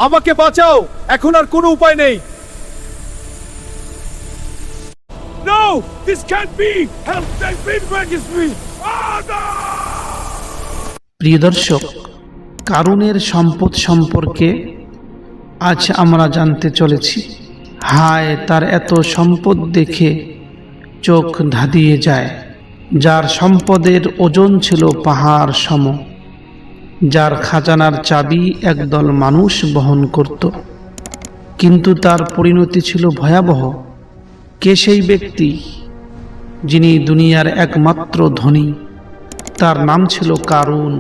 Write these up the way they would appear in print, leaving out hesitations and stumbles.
আমাকে বাঁচাও, এখন আর কোনো উপায় নেই। No, this can't be. Help, that baby against me. Oh, no! প্রিয় দর্শক, কারুনের সম্পদ সম্পর্কে আজ আমরা জানতে চলেছি। হায়, তার এত সম্পদ দেখে চোখ ধাঁধিয়ে যায়। যার সম্পদের ওজন ছিল পাহাড় সম, যার খাজানার চাবি একদল মানুষ বহন করত, কিন্তু তার পরিণতি ছিল ভয়াবহ। কে সেই ব্যক্তি যিনি দুনিয়ার একমাত্র ধনী? তার নাম ছিল কারুন।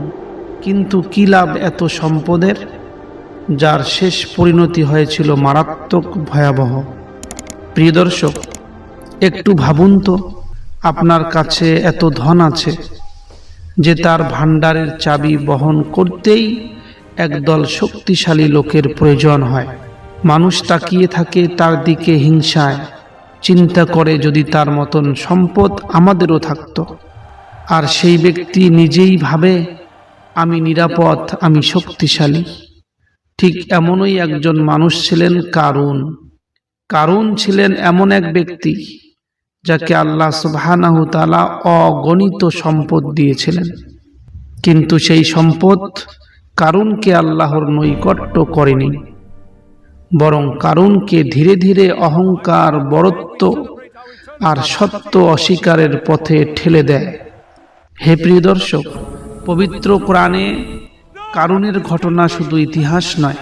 কিন্তু কি লাভ এত সম্পদের, যার শেষ পরিণতি হয়েছিল মারাত্মক ভয়াবহ। প্রিয় দর্শক, একটু ভাবুন তো, আপনার কাছে এত ধন আছে যে তার ভাণ্ডারের চাবি বহন করতেই একদল শক্তিশালী লোকের প্রয়োজন হয়। মানুষ তাকিয়ে থাকে তার দিকে হিংসায়, চিন্তা করে যদি তার মতন সম্পদ আমাদেরও থাকত। আর সেই ব্যক্তি নিজেই ভাবে আমি নিরাপদ, আমি শক্তিশালী। ঠিক এমনই একজন মানুষ ছিলেন কারুন। কারুন ছিলেন এমন এক ব্যক্তি যাকে আল্লাহ সুবহানাহু তাআলা অগণিত সম্পদ দিয়েছিলেন, কিন্তু সেই সম্পদ কারুনকে আল্লাহর নৈকট্য করেনি, বরং কারুনকে ধীরে ধীরে অহংকার, বড়ত্ব আর সত্য অস্বীকারের পথে ঠেলে দেয়। হে প্রিয় দর্শক, পবিত্র কোরআনে কারুনের ঘটনা শুধু ইতিহাস নয়,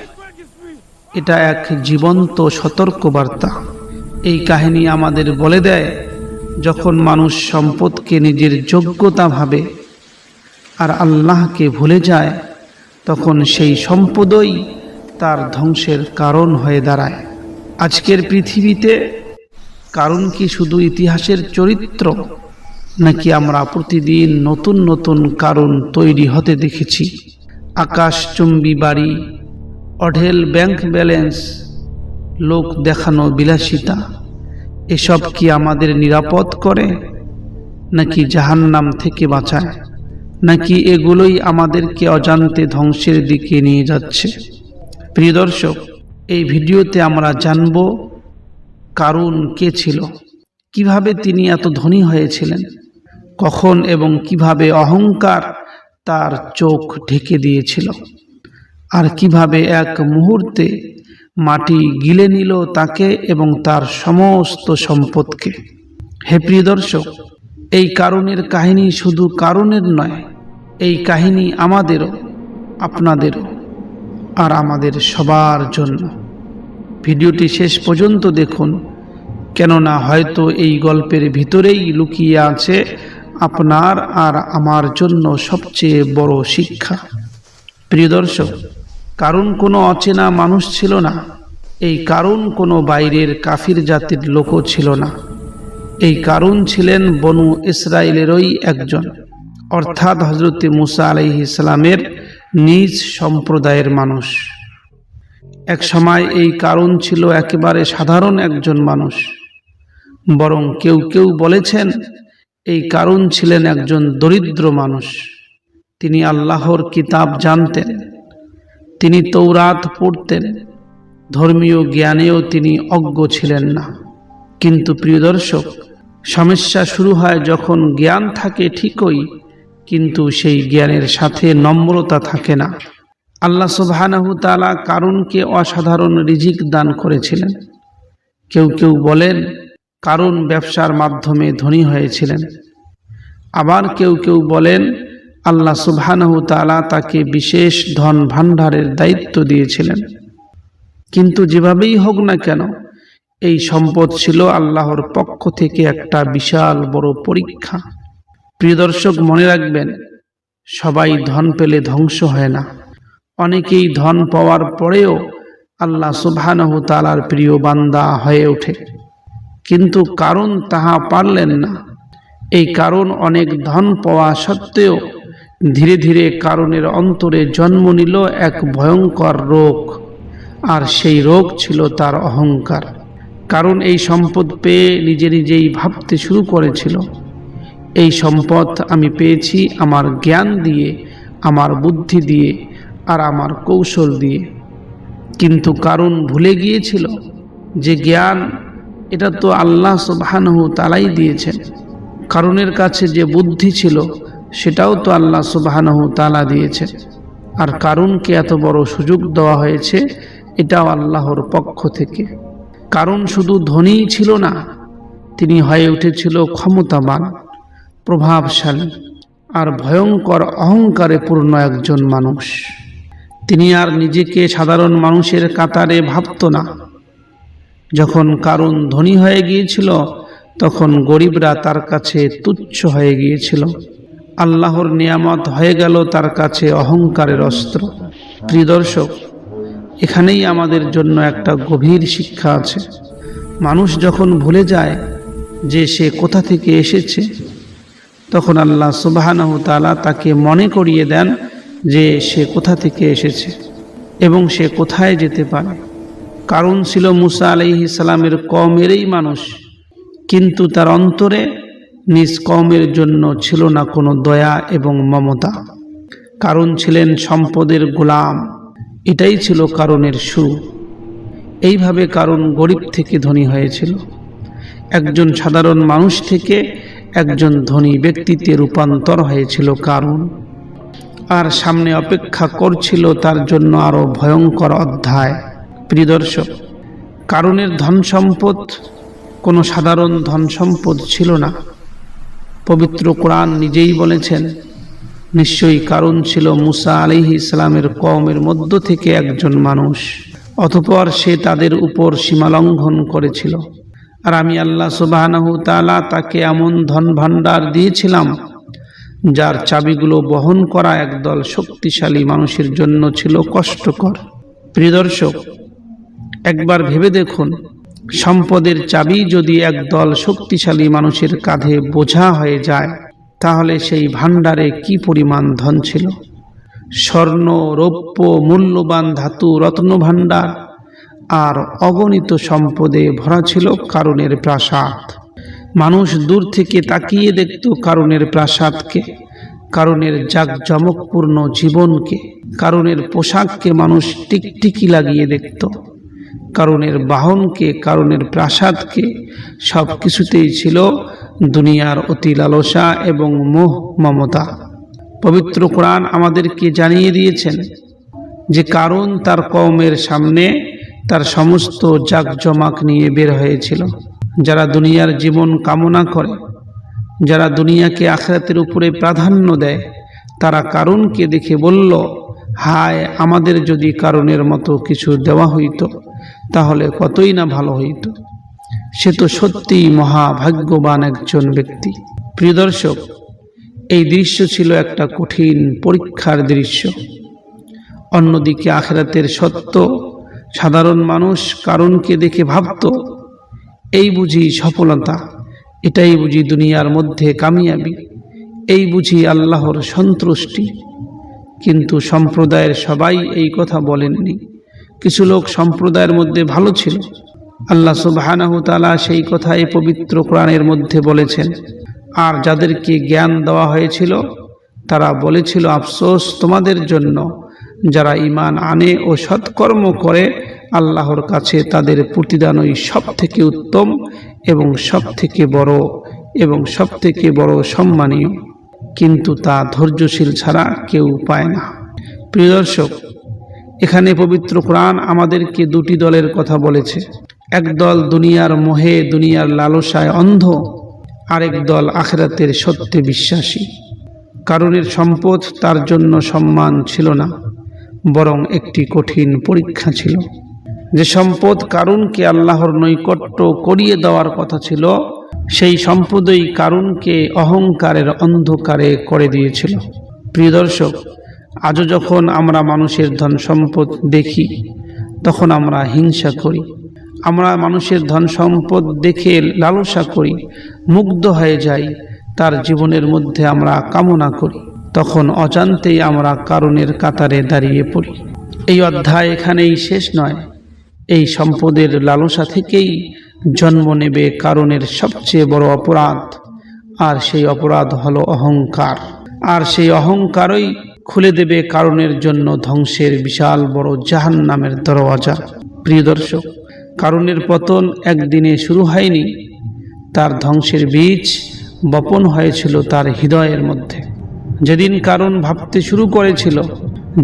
এটা এক জীবন্ত সতর্কবার্তা। এই কাহিনী আমাদের বলে দেয়, যখন মানুষ সম্পদকে নিজের যোগ্যতা ভাবে আর আল্লাহকে ভুলে যায়, তখন সেই সম্পদই তার ধ্বংসের কারণ হয়ে দাঁড়ায়। আজকের পৃথিবীতে কারুন কি শুধু ইতিহাসের চরিত্র, নাকি আমরা প্রতিদিন নতুন নতুন কারুন তৈরি হতে দেখেছি? আকাশচুম্বী বাড়ি, অঢেল ব্যাংক ব্যালেন্স, লোক দেখানো বিলাসিতা, এসব কি আমাদের নিরাপদ করে, নাকি জাহান্নাম থেকে বাঁচায়, নাকি এগুলোই আমাদেরকে অজান্তে ধ্বংসের দিকে নিয়ে যাচ্ছে? প্রিয় দর্শক, এই ভিডিওতে আমরা জানব কারুন কে ছিল, কিভাবে তিনি এত ধনী হয়েছিলেন, কখন এবং কিভাবে অহংকার তার চোখ ঢেকে দিয়েছিল, আর কিভাবে এক মুহূর্তে মাটি গিলে নিল তাকে এবং তার সমস্ত সম্পদকে। হে প্রিয় দর্শক, এই কারুনের কাহিনী শুধু কারুনের নয়, এই কাহিনী আমাদেরও, আপনাদেরও আর আমাদের সবার জন্য। ভিডিওটি শেষ পর্যন্ত দেখুন, কেননা হয়তো এই গল্পের ভিতরেই লুকিয়ে আছে আপনার আর আমার জন্য সবচেয়ে বড় শিক্ষা। প্রিয় দর্শক, কারুন কোনো অচেনা মানুষ ছিল না। এই কারুন কোনো বাইরের কাফির জাতির লোকও ছিল না। এই কারুন ছিলেন বনু ইসরাইলেরই একজন, অর্থাৎ হযরত মুসা আলাইহিস সালামের নিজ সম্প্রদায়ের মানুষ। এক সময় এই কারুন ছিল একেবারে সাধারণ একজন মানুষ, বরং কেউ কেউ বলেছেন এই কারুন ছিলেন একজন দরিদ্র মানুষ। তিনি আল্লাহর কিতাব জানতেন, তিনি তৌরাত পড়তেন, ধর্মীয় জ্ঞানেও তিনি অজ্ঞ ছিলেন না। কিন্তু প্রিয় দর্শক, সমস্যা শুরু হয় যখন জ্ঞান থাকে ঠিকই, কিন্তু সেই জ্ঞানের সাথে নম্রতা থাকে না। আল্লাহ সুবহানাহু তাআলা কারুনকে অসাধারণ রিজিক দান করেছিলেন। কেউ কেউ বলেন কারুন ব্যবসার মাধ্যমে ধনী হয়েছিলেন, আবার কেউ কেউ বলেন আল্লাহ সুবহানাহু তাআলা তাকে বিশেষ ধন ভাণ্ডারের দায়িত্ব দিয়েছিলেন। কিন্তু যেভাবেই হোক না কেন, এই সম্পদ ছিল আল্লাহর পক্ষ থেকে একটা বিশাল বড় পরীক্ষা। প্রিয় দর্শক, মনে রাখবেন, সবাই ধন পেলে ধ্বংস হয় না। অনেকেই ধন পাওয়ার পরেও আল্লাহ সুবহানাহু তাআলার প্রিয় বান্দা হয়ে ওঠে, কিন্তু কারুন তাহা পারলেন না। এই কারুন অনেক ধন পাওয়া সত্ত্বেও ধীরে ধীরে কারুনের অন্তরে জন্ম নিল এক ভয়ঙ্কর রোগ, আর সেই রোগ ছিল তার অহংকার। কারণ এই সম্পদ পেয়ে নিজে নিজেই ভাবতে শুরু করেছিল, এই সম্পদ আমি পেয়েছি আমার জ্ঞান দিয়ে, আমার বুদ্ধি দিয়ে আর আমার কৌশল দিয়ে। কিন্তু কারণ ভুলে গিয়েছিল যে জ্ঞান এটা তো আল্লাহ সুবহানাহু তাআলাই দিয়েছেন। কারণের কাছে যে বুদ্ধি ছিল সেটাও তো আল্লাহ সুবহানাহু তাআলা দিয়েছেন। আর কারণকে এত বড় সুযোগ দেওয়া হয়েছে, এটাও আল্লাহর পক্ষ থেকে। কারণ শুধু ধনীই ছিল না, তিনি হয়ে উঠেছিল ক্ষমতাবান, প্রভাবশালী আর ভয়ঙ্কর অহংকারে পূর্ণ একজন মানুষ। তিনি আর নিজেকে সাধারণ মানুষের কাতারে ভাবত না। যখন কারণ ধনী হয়ে গিয়েছিল, তখন গরিবরা তার কাছে তুচ্ছ হয়ে গিয়েছিল। আল্লাহর নিয়ামত হয়ে গেল তার কাছে অহংকারের অস্ত্র। প্রিয় দর্শক, এখানেই আমাদের জন্য একটা গভীর শিক্ষা আছে। মানুষ যখন ভুলে যায় যে সে কোথা থেকে এসেছে, তখন আল্লাহ সুবহানাহু তাআলা তাকে মনে করিয়ে দেন যে সে কোথা থেকে এসেছে এবং সে কোথায় যেতে পারে। কারণ ছিল মুসা আলাইহিস সালামের কওমেরই মানুষ, কিন্তু তার অন্তরে নিজ কওমের জন্য ছিল না কোনো দয়া এবং মমতা। কারণ ছিলেন সম্পদের গোলাম। এটাই ছিল কারণের শুরু। এইভাবে কারণ গরিব থেকে ধনী হয়েছিল। একজন সাধারণ মানুষ থেকে একজন ধনী ব্যক্তিতে রূপান্তর হয়েছিল কারণ। আর সামনে অপেক্ষা করছিল তার জন্য আরো ভয়ঙ্কর অধ্যায়। প্রিয় দর্শক, কারণের ধন সম্পদ কোনো সাধারণ ধন সম্পদ ছিল না। পবিত্র কোরআন নিজেই বলেছেন, নিশ্চয়ই কারণ ছিল মুসা আলাইহিস সালামের কওমের মধ্য থেকে একজন মানুষ, অতঃপর সে তাদের উপর সীমালঙ্ঘন করেছিল। আর আমি আল্লাহ সুবহানাহু তাআলা তাকে এমন ধন ভাণ্ডার দিয়েছিলাম যার চাবিগুলো বহন করা একদল শক্তিশালী মানুষের জন্য ছিল কষ্টকর। প্রিয় দর্শক, একবার ভেবে দেখুন, সম্পদের চাবি যদি একদল শক্তিশালী মানুষের কাঁধে বোঝা হয়ে যায়, তাহলে সেই ভাণ্ডারে কি পরিমাণ ধন ছিল। স্বর্ণ, রৌপ্য, মূল্যবান ধাতু, রত্ন ভাণ্ডার আর অগণিত সম্পদে ভরা ছিল কারণের প্রাসাদ। মানুষ দূর থেকে তাকিয়ে দেখত কারণের প্রাসাদকে, কারণের জাঁকজমকপূর্ণ জীবনকে, কারণের পোশাককে মানুষ টিকটিকি লাগিয়ে দেখত, কারণের বাহনকে, কারণের প্রাসাদকে। সব কিছুতেই ছিল দুনিয়ার অতি লালসা এবং মোহ মমতা। পবিত্র কোরআন আমাদেরকে জানিয়ে দিয়েছেন যে কারণ তার কওমের সামনে তার সমস্ত জাঁকজমক নিয়ে বের হয়েছিল। যারা দুনিয়ার জীবন কামনা করে, যারা দুনিয়াকে আখিরাতের উপরে প্রাধান্য দেয়, তারা কারণকে দেখে বলল, হায়, আমাদের যদি কারণের মতো কিছু দেওয়া হইতো তাহলে কতই না ভালো হইত। সে তো সত্যিই মহাভাগ্যবান একজন ব্যক্তি। প্রিয় দর্শক, এই দৃশ্য ছিল একটা কঠিন পরীক্ষার দৃশ্য। অন্যদিকে আখিরাতের সত্য, সাধারণ মানুষ কারণকে দেখে ভাবত, এই বুঝি সফলতা, এটাই বুঝি দুনিয়ার মধ্যে কামিয়াবি, এই বুঝি আল্লাহর সন্তুষ্টি। কিন্তু সম্প্রদায়ের সবাই এই কথা বলেননি। কিছু লোক সম্প্রদায়ের মধ্যে ভালো ছিল। আল্লাহ সুবহানাহু তাআলা সেই কথাই পবিত্র কোরআনের মধ্যে বলেছেন। আর যাদেরকে জ্ঞান দেওয়া হয়েছিল তারা বলেছিল, আফসোস তোমাদের জন্য, যারা ঈমান আনে ও সৎকর্ম করে, আল্লাহর কাছে তাদের প্রতিদানই সব থেকে উত্তম এবং সব থেকে বড় এবং সব থেকে বড় সম্মানীয়। কিন্তু তা ধৈর্যশীল ছাড়া কেউ পায় না। প্রিয় দর্শক, এখানে পবিত্র কোরআন আমাদেরকে দুটি দলের কথা বলেছে। একদল দুনিয়ার মোহে, দুনিয়ার লালসায় অন্ধ, আরেক দল আখিরাতের সত্যে বিশ্বাসী। কারণের সম্পদ তার জন্য সম্মান ছিল না, বরং একটি কঠিন পরীক্ষা ছিল। যে সম্পদ কারণকে আল্লাহর নৈকট্য করিয়ে দেওয়ার কথা ছিল, সেই সম্পদই কারণকে অহংকারের অন্ধকারে করে দিয়েছিল। প্রিয় দর্শক, আজও যখন আমরা মানুষের ধন সম্পদ দেখি, তখন আমরা হিংসা করি। আমরা মানুষের ধন সম্পদ দেখে লালসা করি, মুগ্ধ হয়ে যাই, তার জীবনের মধ্যে আমরা কামনা করি। তখন অজান্তেই আমরা কারণের কাতারে দাঁড়িয়ে পড়ি। এই অধ্যায় এখানেই শেষ নয়। এই সম্পদের লালসা থেকেই জন্ম নেবে কারণের সবচেয়ে বড় অপরাধ, আর সেই অপরাধ হলো অহংকার। আর সেই অহংকারই খুলে দেবে কারুনের জন্য ধ্বংসের বিশাল বড় জাহান্নামের দরওয়াজা। প্রিয় দর্শক, কারুনের পতন একদিনে শুরু হয়নি, তার ধ্বংসের বীজ বপন হয়েছিল তার হৃদয়ের মধ্যে। যেদিন কারুন ভাবতে শুরু করেছিল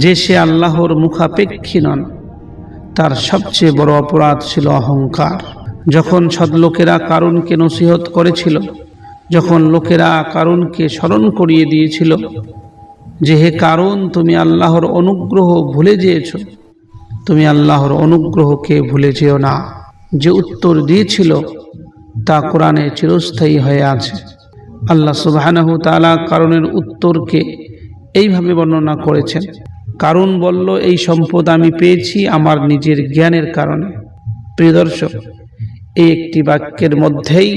যে সে আল্লাহর মুখাপেক্ষী নন, তার সবচেয়ে বড় অপরাধ ছিল অহংকার। যখন সৎলোকেরা কারুনকে নসিহত করেছিল, যখন লোকেরা কারুনকে স্মরণ করিয়ে দিয়েছিল যে হে কারুন, তুমি আল্লাহর অনুগ্রহ ভুলে গিয়েছ, তুমি আল্লাহর অনুগ্রহকে ভুলে যেও না, যে উত্তর দিয়েছিল তা কোরআনে চিরস্থায়ী হয়ে আছে। আল্লাহ সুবহানাহু তাআলা কারুনের উত্তরকে এইভাবে বর্ণনা করেছেন। কারুন বলল, এই সম্পদ আমি পেয়েছি আমার নিজের জ্ঞানের কারণে। প্রিয় দর্শক, এই একটি বাক্যের মধ্যেই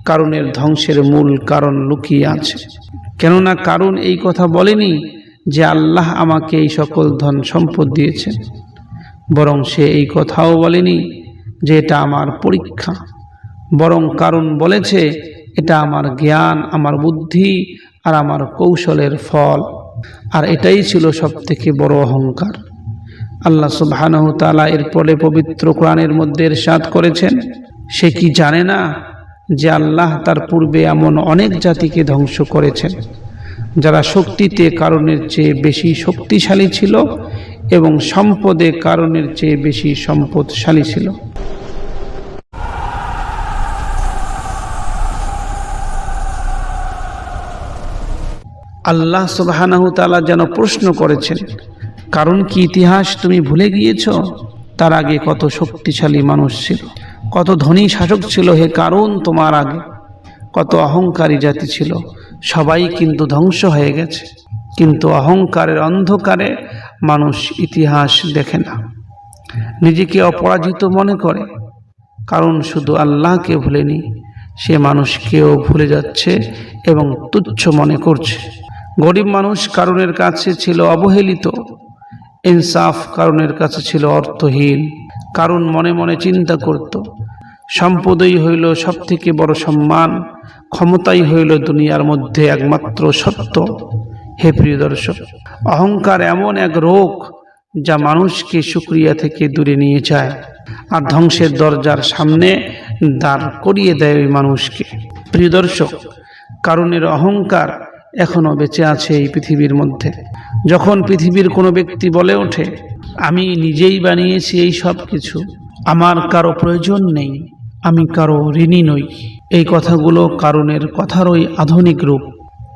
কারুনের ধ্বংসের মূল কারণ লুকিয়ে আছে। কেননা কারুন এই কথা বলেনি যে আল্লাহ আমাকে এই সকল ধন সম্পদ দিয়েছেন, বরং সে এই কথাও বলেনি যে এটা আমার পরীক্ষা, বরং কারুন বলেছে এটা আমার জ্ঞান, আমার বুদ্ধি আর আমার কৌশলের ফল। আর এটাই ছিল সবথেকে বড় অহংকার। আল্লাহ সুবহানাহু তাআলা এরপরে পবিত্র কোরআনের মধ্যে ইরশাদ করেছেন, সে কি জানে না যে আল্লাহ তার পূর্বে এমন অনেক জাতিকে ধ্বংস করেছেন যারা শক্তিতে কারুনের চেয়ে বেশি শক্তিশালী ছিল এবং সম্পদে কারুনের চেয়ে বেশি সম্পদশালী ছিল। আল্লাহ সুবহানাহু তাআলা যেন প্রশ্ন করেছেন, কারণ কি ইতিহাস তুমি ভুলে গিয়েছ? তার আগে কত শক্তিশালী মানুষ ছিল, কত ধনী শাসক ছিল হে কারুন তোমার আগে, কত অহংকারী জাতি ছিল, সবাই কিন্তু ধ্বংস হয়ে গেছে। কিন্তু অহংকারের অন্ধকারে মানুষ ইতিহাস দেখে না, নিজেকে অপরাজিত মনে করে। কারণ শুধু আল্লাহকে ভুলেনি, সে মানুষকেও ভুলে যাচ্ছে এবং তুচ্ছ মনে করছে। গরিব মানুষ কারুনের কাছে ছিল অবহেলিত, ইনসাফ কারুনের কাছে ছিল অর্থহীন। কারুন মনে মনে চিন্তা করত, সম্পদই হইল সবথেকে বড় সম্মান, ক্ষমতাই হইল দুনিয়ার মধ্যে একমাত্র সত্য। হে প্রিয় দর্শক, অহংকার এমন এক রোগ যা মানুষকে শুকরিয়া থেকে দূরে নিয়ে যায় আর ধ্বংসের দরজার সামনে দাঁড় করিয়ে দেয় ওই মানুষকে। প্রিয় দর্শক, কারুনের অহংকার এখনো বেঁচে আছে এই পৃথিবীর মধ্যে। যখন পৃথিবীর কোনো ব্যক্তি বলে ওঠে, আমি নিজেই বানিয়েছি এই সব কিছু, আমার কারো প্রয়োজন নেই, আমি কারো ঋণী নই, এই কথাগুলো কারুনের কথারই আধুনিক রূপ।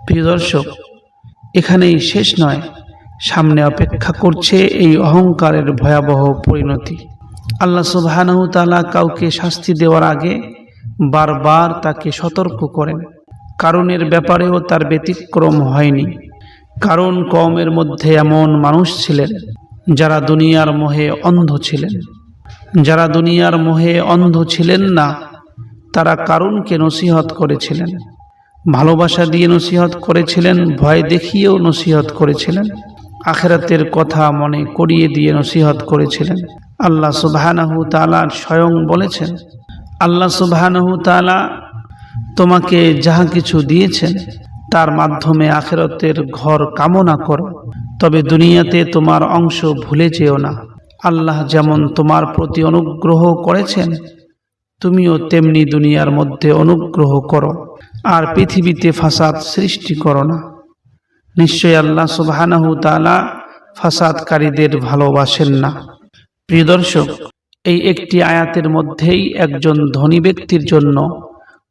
প্রিয় দর্শক, এখানেই শেষ নয়, সামনে অপেক্ষা করছে এই অহংকারের ভয়াবহ পরিণতি। আল্লাহ সুবহানাহু তাআলা কাউকে শাস্তি দেওয়ার আগে বারবার তাকে সতর্ক করেন। কারুনের ব্যাপারেও তার ব্যতিক্রম হয়নি। কারণ কওমের মধ্যে এমন মানুষ ছিলেন যারা দুনিয়ার মোহে অন্ধ ছিলেন। যারা দুনিয়ার মোহে অন্ধ ছিলেন না, তারা কারুনকে নসিহত করেছিলেন, ভালোবাসা দিয়ে নসিহত করেছিলেন, ভয় দেখিয়েও নসিহত করেছিলেন, আখিরাতের কথা মনে করিয়ে দিয়ে নসিহত করেছিলেন। আল্লাহ সুবহানাহু তাআলা স্বয়ং বলেছেন, আল্লাহ সুবহানাহু তাআলা তোমাকে যাহা কিছু দিয়েছেন তার মাধ্যমে আখিরাতের ঘর কামনা করো, তবে দুনিয়াতে তোমার অংশ ভুলে যেও না। আল্লাহ যেমন তোমার প্রতি অনুগ্রহ করেছেন, তুমিও তেমনি দুনিয়ার মধ্যে অনুগ্রহ করো, আর পৃথিবীতে ফাসাদ সৃষ্টি করো না। নিশ্চয়ই আল্লাহ সুবহানাহু তাআলা ফাসাদকারীদের ভালোবাসেন না। প্রিয় দর্শক, এই একটি আয়াতের মধ্যেই একজন ধনী ব্যক্তির জন্য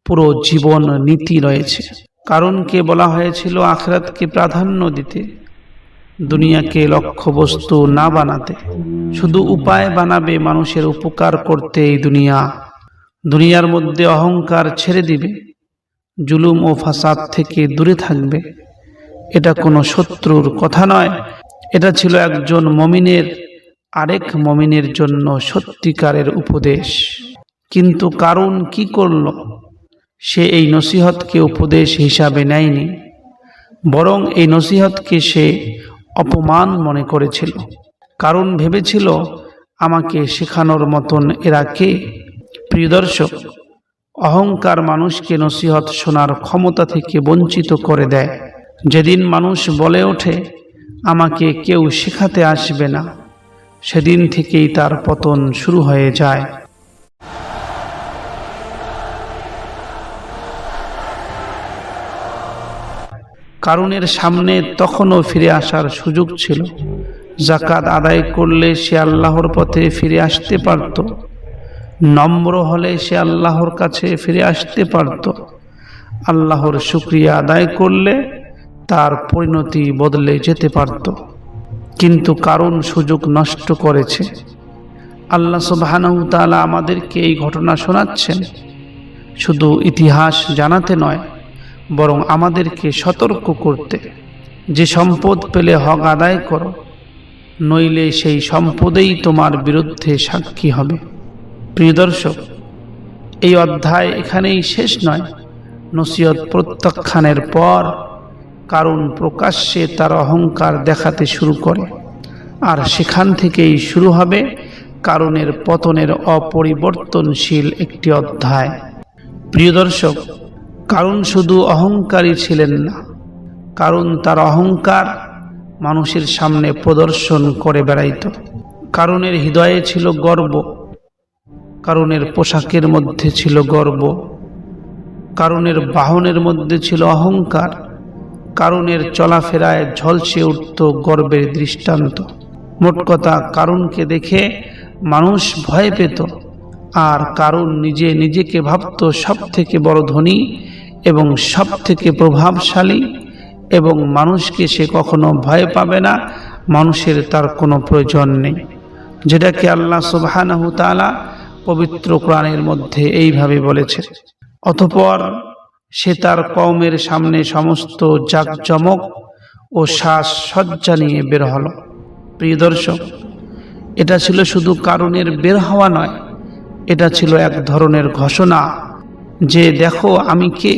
পুরো জীবন নীতি রয়েছে। কারুনকে বলা হয়েছিল আখিরাতকে প্রাধান্য দিতে, দুনিয়াকে লক্ষ্যবস্তু না বানাতে, শুধু উপায় বানাবে মানুষের উপকার করতে। এই দুনিয়ার মধ্যে অহংকার ছেড়ে দিবে, জুলুম ও ফাসাদ থেকে দূরে থাকবে। এটা কোনো শত্রুর কথা নয়, এটা ছিল একজন মুমিনের আরেক মুমিনের জন্য সত্যিকারের উপদেশ। কিন্তু কারুন কি করল? সে এই নসিহতকে উপদেশ হিসাবে নেয়নি, বরং এই নসিহতকে সে অপমান মনে করেছিল। কারুন ভেবেছিল, আমাকে শেখানোর মতন এরা কে? প্রিয় দর্শক, অহংকার মানুষকে নসিহত শোনার ক্ষমতা থেকে বঞ্চিত করে দেয়। যেদিন মানুষ বলে ওঠে আমাকে কেউ শেখাতে আসবে না, সেদিন থেকেই তার পতন শুরু হয়ে যায়। কারুনের সামনে তখনও ফিরে আসার সুযোগ ছিল। যাকাত আদায় করলে সে আল্লাহর পথে ফিরে আসতে পারত, নম্র হলে সে আল্লাহর কাছে ফিরে আসতে পারত, আল্লাহর শুকরিয়া আদায় করলে তার পরিণতি বদলে যেতে পারত। কিন্তু কারুন সুযোগ নষ্ট করেছে। আল্লাহ সুবহানাহু ওয়া তাআলা আমাদেরকে এই ঘটনা শোনাচ্ছেন শুধু ইতিহাস জানাতে নয়, বরং আমাদেরকে সতর্ক করতে, যে সম্পদ পেলে হক আদায় করো, নইলে সেই সম্পদেই তোমার বিরুদ্ধে সাক্ষী হবে। প্রিয় দর্শক, এই অধ্যায় এখানেই শেষ নয়। নসিহত প্রত্যাখ্যানের পর কারুন প্রকাশ্যে তার অহংকার দেখাতে শুরু করে, আর সেখান থেকেই শুরু হবে কারুনের পতনের অপরিবর্তনশীল একটি অধ্যায়। প্রিয় দর্শক, কারুন শুধু অহংকারী ছিলেন না, কারুন তার অহংকার মানুষের সামনে প্রদর্শন করে বেড়াইত। কারুনের হৃদয়ে ছিল গর্ব, কারুনের পোশাকের মধ্যে ছিল গর্ব, কারুনের বাহনের মধ্যে ছিল অহংকার, কারুনের চলাফেরায় ঝলসে উঠত গর্বের দৃষ্টান্ত। মোট কথা, কারুনকে দেখে মানুষ ভয় পেত, আর কারুন নিজেকে ভাবত সব থেকে বড় ধনী এবং সব থেকে প্রভাবশালী, এবং মানুষকে সে কখনো ভয় পাবে না, মানুষের তার কোনো প্রয়োজন নেই, যেটাকে আল্লাহ সুবহানাহু ওয়া তাআলা পবিত্র কোরআনের মধ্যে এইভাবে বলেছে। অতঃপর সে তার কওমের সামনে সমস্ত জাকজমক ও সাজসজ্জা নিয়ে বের হলো। প্রিয় দর্শক, এটা ছিল শুধু কারুনের বের হওয়া নয়, এটা ছিল এক ধরনের ঘোষণা যে দেখো আমি কে,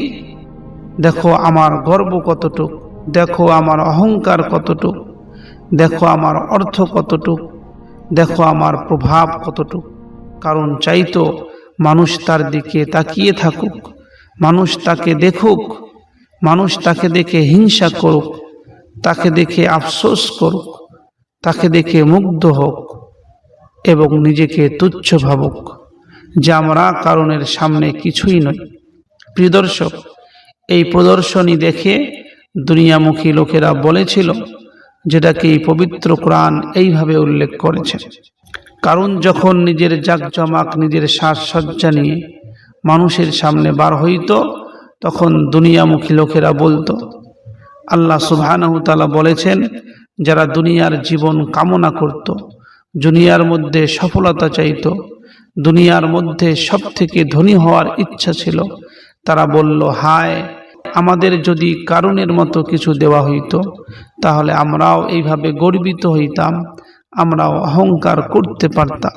দেখো আমার গর্ব কতটুক, দেখো আমার অহংকার কতটুক, দেখো আমার অর্থ কতটুক, দেখো আমার প্রভাব কতটুক। কারণ চাইতো মানুষ তার দিকে তাকিয়ে থাকুক, মানুষ তাকে দেখুক, মানুষ তাকে দেখে হিংসা করুক, তাকে দেখে আফসোস করুক, তাকে দেখে মুগ্ধ হোক এবং নিজেকে তুচ্ছ ভাবুক যে আমরা কারুনের সামনে কিছুই নই। প্রিয় দর্শক, এই প্রদর্শনী দেখে দুনিয়ামুখী লোকেরা বলেছিল, যেটাকে এই পবিত্র কোরআন এইভাবে উল্লেখ করেছে। কারুন যখন নিজের জাকজমাক, নিজের সাজসজ্জা নিয়ে মানুষের সামনে বার হইত, তখন দুনিয়ামুখী লোকেরা বলতো, আল্লাহ সুবহানাহু ওয়া তাআলা বলেছেন, যারা দুনিয়ার জীবন কামনা করত, দুনিয়ার মধ্যে সফলতা চাইত, দুনিয়ার মধ্যে সব থেকে ধনী হওয়ার ইচ্ছা ছিল, তারা বলল, হায়, আমাদের যদি কারুনের মতো কিছু দেওয়া হইত, তাহলে আমরাও এইভাবে গর্বিত হইতাম, আমরাও অহংকার করতে পারতাম।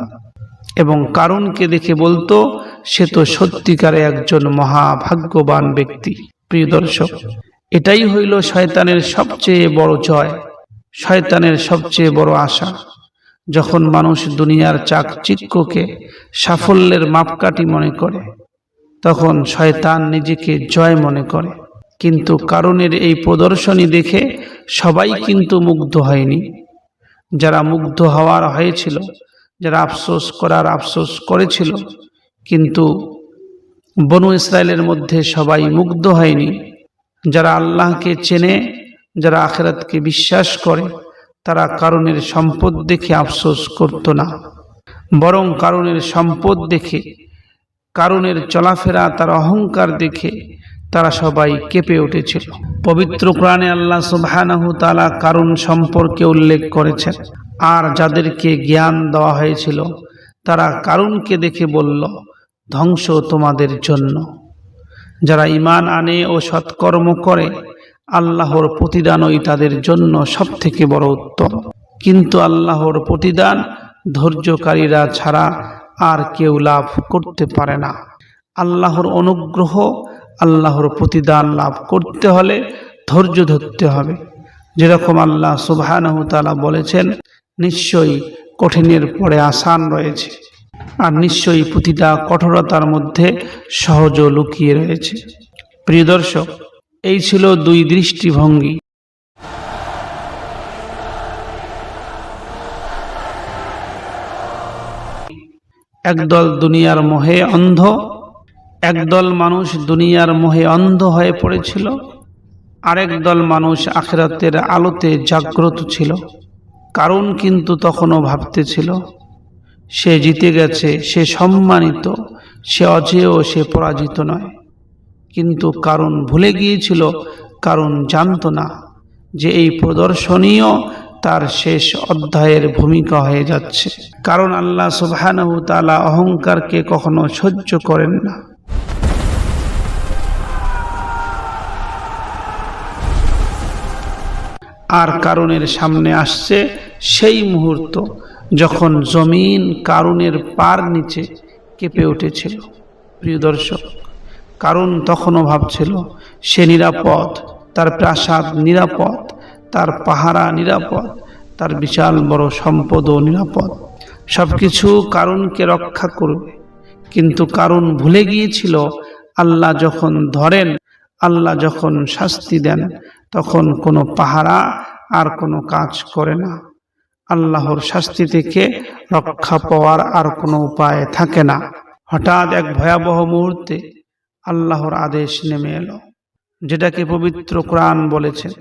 এবং কারুনকে দেখে বলতো, সে তো সত্যিকারে একজন মহাভাগ্যবান ব্যক্তি। প্রিয় দর্শক, এটাই হইল শয়তানের সবচেয়ে বড় জয়, শয়তানের সবচেয়ে বড় আশা। যখন মানুষ দুনিয়ার চাকচিক্যকে সাফল্যের মাপকাঠি মনে করে, তখন শয়তান নিজেকে জয় মনে করে। কিন্তু কারুনের এই প্রদর্শনী দেখে সবাই কিন্তু মুগ্ধ হয়নি। যারা মুগ্ধ হওয়ার হয়েছিল, যারা আফসোস করার আফসোস করেছিল, কিন্তু বনু ইসরায়েলের মধ্যে সবাই মুগ্ধ হয়নি। যারা আল্লাহকে চেনে, যারা আখিরাতকে বিশ্বাস করে, তারা কারুনের সম্পদ দেখে আফসোস করত না, বরং কারুনের সম্পদ দেখে, কারুনের চলাফেরা, তার অহংকার দেখে তারা সবাই কেঁপে উঠেছিল। পবিত্র কোরআনে আল্লাহ সুবহানাহু ওয়া তাআলা কারুন সম্পর্কে উল্লেখ করেছেন, আর যাদেরকে জ্ঞান দেওয়া হয়েছিল তারা কারুনকে দেখে বলল, ধ্বংস তোমাদের জন্য। যারা ঈমান আনে ও সৎকর্ম করে, আল্লাহর প্রতিদানই তাদের জন্য সবথেকে বড় উত্তম। কিন্তু আল্লাহর প্রতিদান ধৈর্যকারীরা ছাড়া আর কেউ লাভ করতে পারে না। আল্লাহর অনুগ্রহ, আল্লাহর প্রতিদান লাভ করতে হলে ধৈর্য ধরতে হবে। যেরকম আল্লাহ সুবহানাহু ওয়া তাআলা বলেছেন, নিশ্চয়ই কঠিনের পরে আসান রয়েছে, আর নিশ্চয়ই প্রতিটা কঠোরতার মধ্যে সহজ লুকিয়ে রয়েছে। প্রিয় দর্শক, এই ছিল দুই দৃষ্টিভঙ্গি। একদল দুনিয়ার মোহে অন্ধ, একদল মানুষ দুনিয়ার মোহে অন্ধ হয়ে পড়েছিল, আরেক দল মানুষ আখিরাতের আলোতে জাগ্রত ছিল। কারণ কিন্তু তখনও ভাবতেছিল সে জিতে গেছে, সে সম্মানিত, সে অজেয়, সে পরাজিত নয়। কিন্তু কারণ ভুলে গিয়েছিল, কারণ জানত না যে এই প্রদর্শনীয় তার শেষ অধ্যায়ের ভূমিকা হয়ে যাচ্ছে। কারণ আল্লাহ সুবহানাহু ওয়া তাআলা অহংকারকে কখনো সহ্য করেন না। আর কারণের সামনে আসছে সেই মুহূর্ত যখন জমিন কারণের পার নিচে কেঁপে উঠেছিল। প্রিয় দর্শক, কারণ তখনও ভাবছিল সে নিরাপদ, তার প্রাসাদ নিরাপদ, তার পাহারা নিরাপদ, তার বিশাল বড় সম্পদও নিরাপদ, সবকিছু কারণকে রক্ষা করবে। কিন্তু কারণ ভুলে গিয়েছিল আল্লাহ যখন ধরেন, আল্লাহ যখন শাস্তি দেন, তখন কোনো পাহারা আর কোনো কাজ করে না। আল্লাহর শাস্তি থেকে রক্ষা পাওয়ার আর কোনো উপায় থাকে না। হঠাৎ এক ভয়াবহ মুহূর্তে আল্লাহর আদেশ নেমে এলো, যেটাকে পবিত্র কোরআন বলেছেন,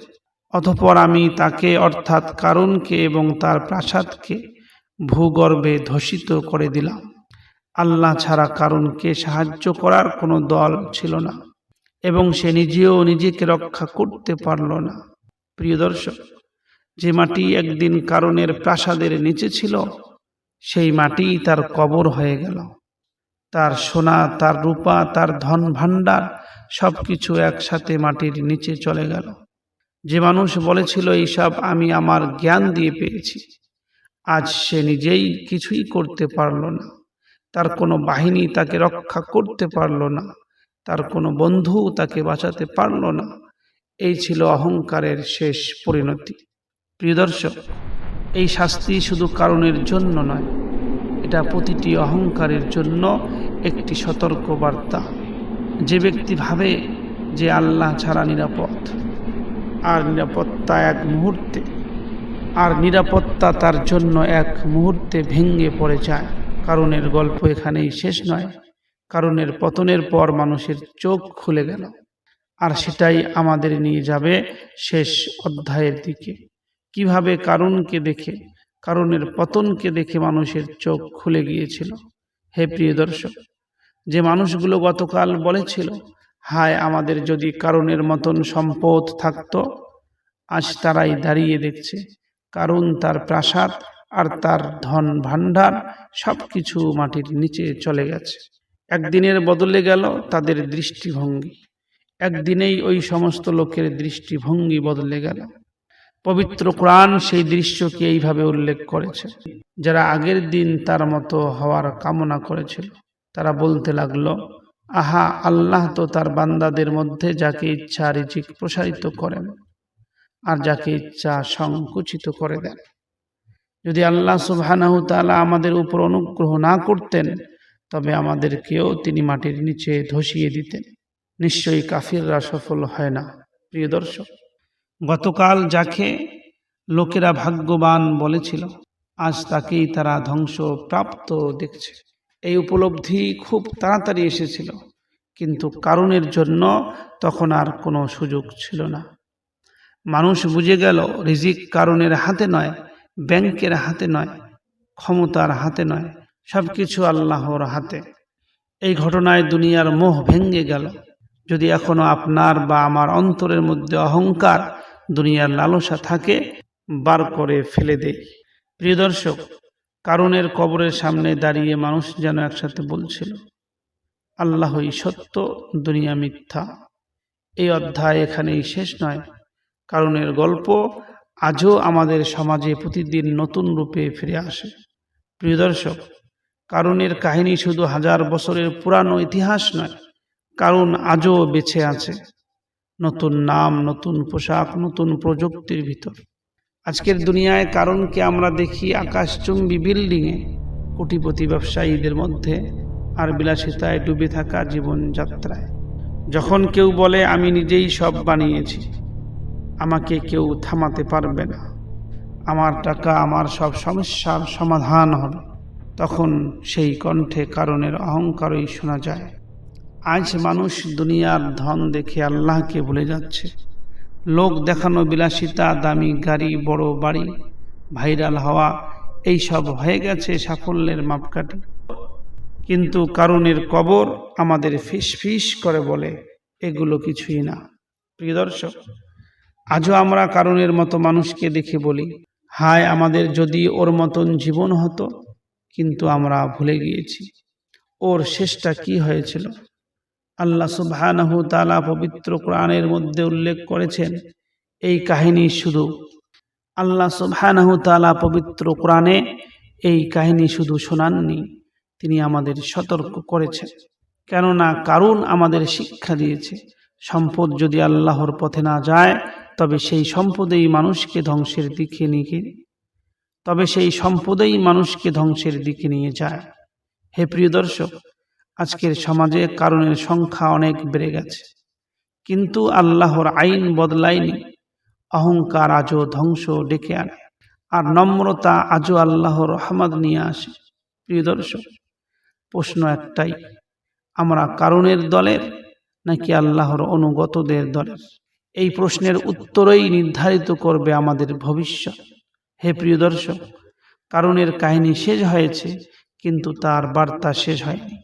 অতঃপর আমি তাকে অর্থাৎ কারূনকে এবং তার প্রাসাদকে ভূগর্ভে ধসিত করে দিলাম। আল্লাহ ছাড়া কারূনকে সাহায্য করার কোনো দল ছিল না এবং সে নিজেও নিজেকে রক্ষা করতে পারল না। প্রিয় দর্শক, যে মাটি একদিন কারূনের প্রাসাদের নিচে ছিল, সেই মাটি তার কবর হয়ে গেল। তার সোনা, তার রূপা, তার ধন ভাণ্ডার সবকিছু একসাথে মাটির নিচে চলে গেল। যে মানুষ বলেছিল এইসব আমি আমার জ্ঞান দিয়ে পেয়েছি, আজ সে নিজেই কিছুই করতে পারল না। তার কোনো বাহিনী তাকে রক্ষা করতে পারল না, তার কোনো বন্ধু তাকে বাঁচাতে পারল না। এই ছিল অহংকারের শেষ পরিণতি। প্রিয় দর্শক, এই শাস্তি শুধু কারণের জন্য নয়, এটা প্রতিটি অহংকারের জন্য একটি সতর্ক বার্তা। যে ব্যক্তি ভাবে যে আল্লাহ ছাড়া নিরাপদ, আর নিরাপত্তা এক মুহূর্তে, আর নিরাপত্তা তার জন্য এক মুহূর্তে ভেঙে পড়ে যায়। কারণের গল্প এখানেই শেষ নয়। কারণের পতনের পর মানুষের চোখ খুলে গেল, আর সেটাই আমাদের নিয়ে যাবে শেষ অধ্যায়ের দিকে। কিভাবে কারণকে দেখে, কারণের পতনকে দেখে মানুষের চোখ খুলে গিয়েছিল। হে প্রিয় দর্শক, যে মানুষগুলো গতকাল বলেছিল হায় আমাদের যদি কারণের মতন সম্পদ থাকতো, আজ তারাই দাঁড়িয়ে দেখছে কারণ তার প্রাসাদ আর তার ধন ভাণ্ডার সবকিছু মাটির নিচে চলে গেছে। একদিনের বদলে গেল তাদের দৃষ্টিভঙ্গি, একদিনেই ওই সমস্ত লোকের দৃষ্টিভঙ্গি বদলে গেল। পবিত্র কোরআন সেই দৃশ্যকে এইভাবে উল্লেখ করেছে। যারা আগের দিন তার মতো হওয়ার কামনা করেছিল, তারা বলতে লাগলো, আহা, আল্লাহ তো তার বান্দাদের মধ্যে যাকে ইচ্ছা রিজিক প্রসারিত করেন আর যাকে ইচ্ছা সংকুচিত করে দেন। যদি আল্লাহ সুবহানাহু ওয়া তাআলা আমাদের উপর অনুগ্রহ না করতেন, তবে আমাদেরকেও তিনি মাটির নিচে ধসিয়ে দিতেন। নিশ্চয়ই কাফিররা সফল হয় না। প্রিয় দর্শক, গতকাল যাকে লোকেরা ভাগ্যবান বলেছিল, আজ তাকেই তারা ধ্বংসপ্রাপ্ত দেখছে। এই উপলব্ধি খুব তাড়াতাড়ি এসেছিল, কিন্তু কারণের জন্য তখন আর কোনো সুযোগ ছিল না। মানুষ বুঝে গেল রিজিক কারণের হাতে নয়, ব্যাংকের হাতে নয়, ক্ষমতার হাতে নয়, সবকিছু আল্লাহর হাতে। এই ঘটনায় দুনিয়ার মোহ ভেঙে গেল। যদি এখনো আপনার বা আমার অন্তরের মধ্যে অহংকার, দুনিয়ার লালসা থাকে, বার করে ফেলে দেই। প্রিয় দর্শক, কারণের কবরের সামনে দাঁড়িয়ে মানুষ যেন একসাথে বলছিল, আল্লাহই সত্য, দুনিয়া মিথ্যা। এই অধ্যায় এখানেই শেষ নয়। কারণের গল্প আজও আমাদের সমাজে প্রতিদিন নতুন রূপে ফিরে আসে। প্রিয় দর্শক, কারণের কাহিনী শুধু হাজার বছরের পুরানো ইতিহাস নয়, কারণ আজও বেঁচে আছে, নতুন নাম, নতুন পোশাক, নতুন প্রযুক্তির ভিতর। আজকের দুনিয়ায় কারণকে আমরা দেখি আকাশচুম্বী বিল্ডিংয়ে, কোটিপতি ব্যবসায়ীদের মধ্যে, আর বিলাসিতায় ডুবে থাকা জীবনযাত্রায়। যখন কেউ বলে আমি নিজেই সব বানিয়েছি, আমাকে কেউ থামাতে পারবে না, আমার টাকা আমার সব সমস্যার সমাধান হবে, তখন সেই কণ্ঠে কারুনের অহংকারই শোনা যায়। আজ মানুষ দুনিয়ার ধন দেখে আল্লাহকে ভুলে যাচ্ছে। লোক দেখানো বিলাসিতা, দামি গাড়ি, বড় বাড়ি, ভাইরাল হওয়া, এইসব হয়ে গেছে সাফল্যের মাপকাঠি। কিন্তু কারুনের কবর আমাদের ফিস ফিস করে বলে এগুলো কিছুই না। প্রিয় দর্শক, আজও আমরা কারুনের মতো মানুষকে দেখে বলি, হায় আমাদের যদি ওর মতন জীবন হতো। কিন্তু আমরা ভুলে গিয়েছি ওর শেষটা কি হয়েছিল। আল্লাহ সুবহানাহু তাআলা পবিত্র কোরআনের মধ্যে উল্লেখ করেছেন এই কাহিনী। শুধু আল্লাহ সুবহানাহু তাআলা পবিত্র কোরআনে এই কাহিনী শুধু শোনাননি, তিনি আমাদের সতর্ক করেছেন। কেননা কারুন আমাদের শিক্ষা দিয়েছে, সম্পদ যদি আল্লাহর পথে না যায় তবে সেই সম্পদেই মানুষকে ধ্বংসের দিকে নিয়ে যায়। হে প্রিয় দর্শক, আজকের সমাজে কারুনের সংখ্যা অনেক বেড়ে গেছে, কিন্তু আল্লাহর আইন বদলায়নি। অহংকার আজও ধ্বংস ডেকে আনে, আর নম্রতা আজও আল্লাহর রহমত নিয়ে আসে। প্রিয় দর্শক, প্রশ্ন একটাই, আমরা কারুনের দলের নাকি আল্লাহর অনুগতদের দলের? এই প্রশ্নের উত্তরই নির্ধারিত করবে আমাদের ভবিষ্যৎ। হে প্রিয় দর্শক, কারুনের কাহিনী শেষ হয়েছে, কিন্তু তার বার্তা শেষ হয়নি।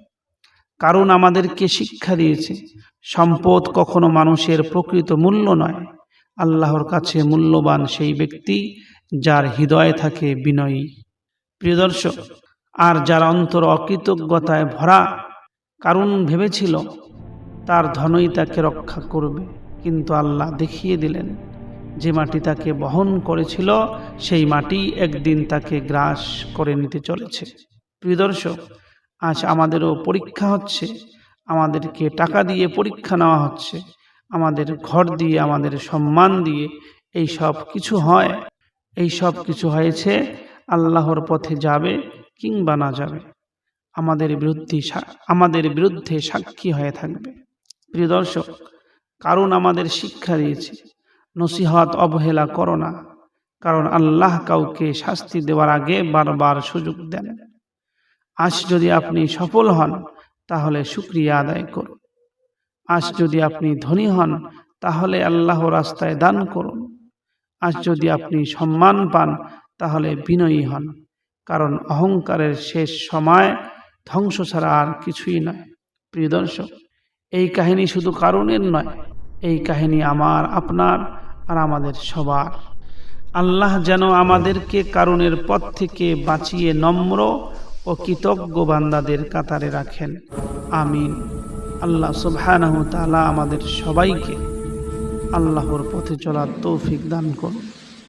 কারণ আমাদেরকে শিক্ষা দিয়েছে সম্পদ কখনো মানুষের প্রকৃত মূল্য নয়। আল্লাহর কাছে মূল্যবান সেই ব্যক্তি যার হৃদয়ে থাকে বিনয়ী। প্রিয় দর্শক, আর যার অন্তর অকৃতজ্ঞতায় ভরা। কারুন ভেবেছিল তার ধনই তাকে রক্ষা করবে, কিন্তু আল্লাহ দেখিয়ে দিলেন যে মাটি তাকে বহন করেছিল সেই মাটি একদিন তাকে গ্রাস করে নিতে চলেছে। প্রিয় দর্শক, আজ আমাদেরও পরীক্ষা হচ্ছে, আমাদেরকে টাকা দিয়ে পরীক্ষা নেওয়া হচ্ছে, আমাদের ঘর দিয়ে, আমাদের সম্মান দিয়ে এই সব কিছু হয়। এই সব কিছু হয়েছে আল্লাহর পথে যাবে কিংবা না যাবে, আমাদের বিরুদ্ধে সাক্ষী হয়ে থাকবে। প্রিয় দর্শক, কারণ আমাদের শিক্ষা দিয়েছে নসিহত অবহেলা করো না, কারণ আল্লাহ কাউকে শাস্তি দেওয়ার আগে বারবার সুযোগ দেন। আজ যদি আপনি সফল হন তাহলে শুকরিয়া আদায় করুন। আজ যদি আপনি ধনী হন তাহলে আল্লাহ রাস্তায় দান করুন। আজ যদি আপনি সম্মান পান তাহলে বিনয়ী হন, কারণ অহংকারের শেষ সময় ধ্বংস ছাড়া আর কিছুই নয়। প্রিয় দর্শক, এই কাহিনী শুধু কারুনের নয়, এই কাহিনী আমার, আপনার আর আমাদের সবার। আল্লাহ যেন আমাদেরকে কারুনের পথ থেকে বাঁচিয়ে নম্র ও কৃতজ্ঞ বান্দাদের কাতারে রাখেন। আমিন। আল্লাহ সুবহানাহু তাআলা আমাদের সবাইকে আল্লাহর পথে চলার তৌফিক দান করুন।